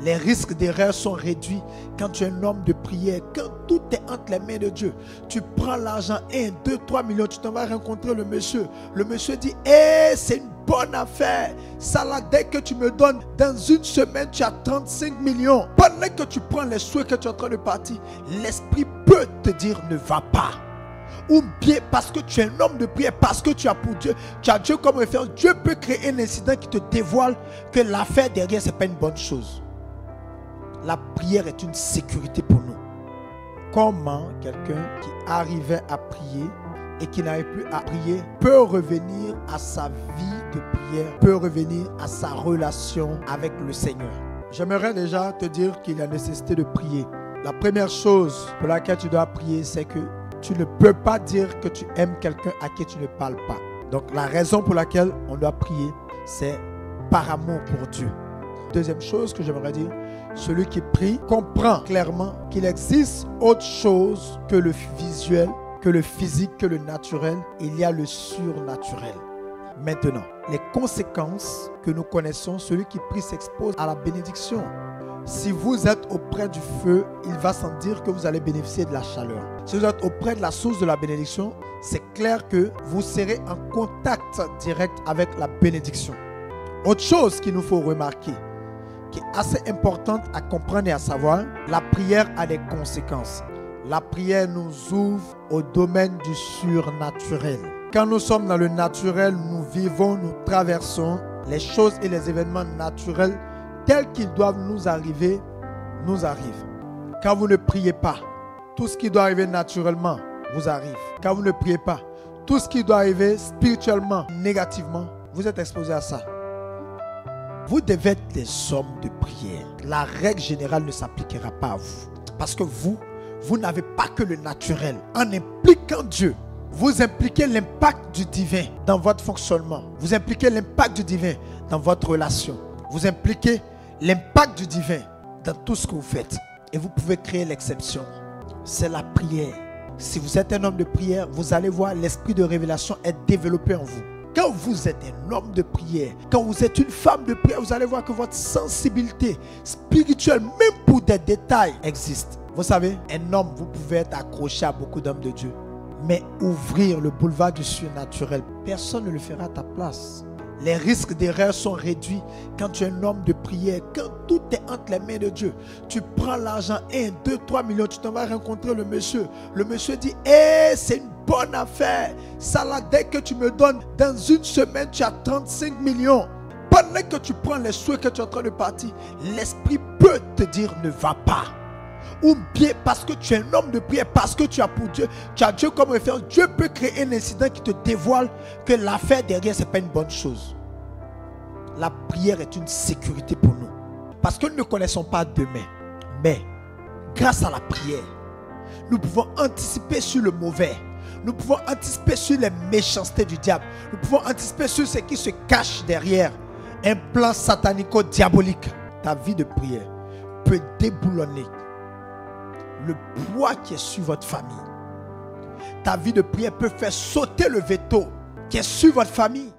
Les risques d'erreur sont réduits quand tu es un homme de prière. Quand tout est entre les mains de Dieu, tu prends l'argent, 1, 2, 3 millions, tu t'en vas rencontrer le monsieur. Le monsieur dit, c'est une bonne affaire. Ça là, dès que tu me donnes, dans une semaine, tu as 35 millions. Pendant que tu prends les souhaits que tu es en train de partir, l'esprit peut te dire, ne va pas. Ou bien parce que tu es un homme de prière, parce que tu as pour Dieu, tu as Dieu comme référence. Dieu peut créer un incident qui te dévoile que l'affaire derrière, ce n'est pas une bonne chose. La prière est une sécurité pour nous. Comment quelqu'un qui arrivait à prier et qui n'arrive plus à prier peut revenir à sa vie de prière, peut revenir à sa relation avec le Seigneur? J'aimerais déjà te dire qu'il y a nécessité de prier. La première chose pour laquelle tu dois prier, c'est que tu ne peux pas dire que tu aimes quelqu'un à qui tu ne parles pas. Donc la raison pour laquelle on doit prier, c'est par amour pour Dieu. Deuxième chose que j'aimerais dire, celui qui prie comprend clairement qu'il existe autre chose que le visuel, que le physique, que le naturel. Il y a le surnaturel. Maintenant, les conséquences que nous connaissons, celui qui prie s'expose à la bénédiction. Si vous êtes auprès du feu, il va sans dire que vous allez bénéficier de la chaleur. Si vous êtes auprès de la source de la bénédiction, c'est clair que vous serez en contact direct avec la bénédiction. Autre chose qu'il nous faut remarquer, qui est assez importante à comprendre et à savoir, la prière a des conséquences. La prière nous ouvre au domaine du surnaturel. Quand nous sommes dans le naturel, nous vivons, nous traversons les choses et les événements naturels tels qu'ils doivent nous arriver, nous arrivent. Quand vous ne priez pas, tout ce qui doit arriver naturellement vous arrive. Quand vous ne priez pas, tout ce qui doit arriver spirituellement, négativement, vous êtes exposé à ça. Vous devez être des hommes de prière. La règle générale ne s'appliquera pas à vous. Parce que vous n'avez pas que le naturel. En impliquant Dieu, vous impliquez l'impact du divin dans votre fonctionnement. Vous impliquez l'impact du divin dans votre relation. Vous impliquez l'impact du divin dans tout ce que vous faites. Et vous pouvez créer l'exception. C'est la prière. Si vous êtes un homme de prière, vous allez voir l'esprit de révélation être développé en vous. Quand vous êtes un homme de prière, quand vous êtes une femme de prière, vous allez voir que votre sensibilité spirituelle, même pour des détails, existe. Vous savez, un homme, vous pouvez être accroché à beaucoup d'hommes de Dieu. Mais ouvrir le boulevard du surnaturel, personne ne le fera à ta place. Les risques d'erreur sont réduits quand tu es un homme de prière. Quand tout est entre les mains de Dieu, tu prends l'argent, 1, 2, 3 millions, tu t'en vas rencontrer le monsieur. Le monsieur dit, c'est une bonne affaire. Ça là, dès que tu me donnes, dans une semaine, tu as 35 millions. Pendant que tu prends les souhaits que tu es en train de partir, l'esprit peut te dire, ne va pas. Ou bien parce que tu es un homme de prière, parce que tu as pour Dieu, tu as Dieu comme référence. Dieu peut créer un incident qui te dévoile que l'affaire derrière, ce n'est pas une bonne chose. La prière est une sécurité pour nous. Parce que nous ne connaissons pas demain. Mais grâce à la prière, nous pouvons anticiper sur le mauvais. Nous pouvons anticiper sur les méchancetés du diable. Nous pouvons anticiper sur ce qui se cache derrière un plan satanico-diabolique. Ta vie de prière peut déboulonner le poids qui est sur votre famille. Ta vie de prière peut faire sauter le veto qui est sur votre famille.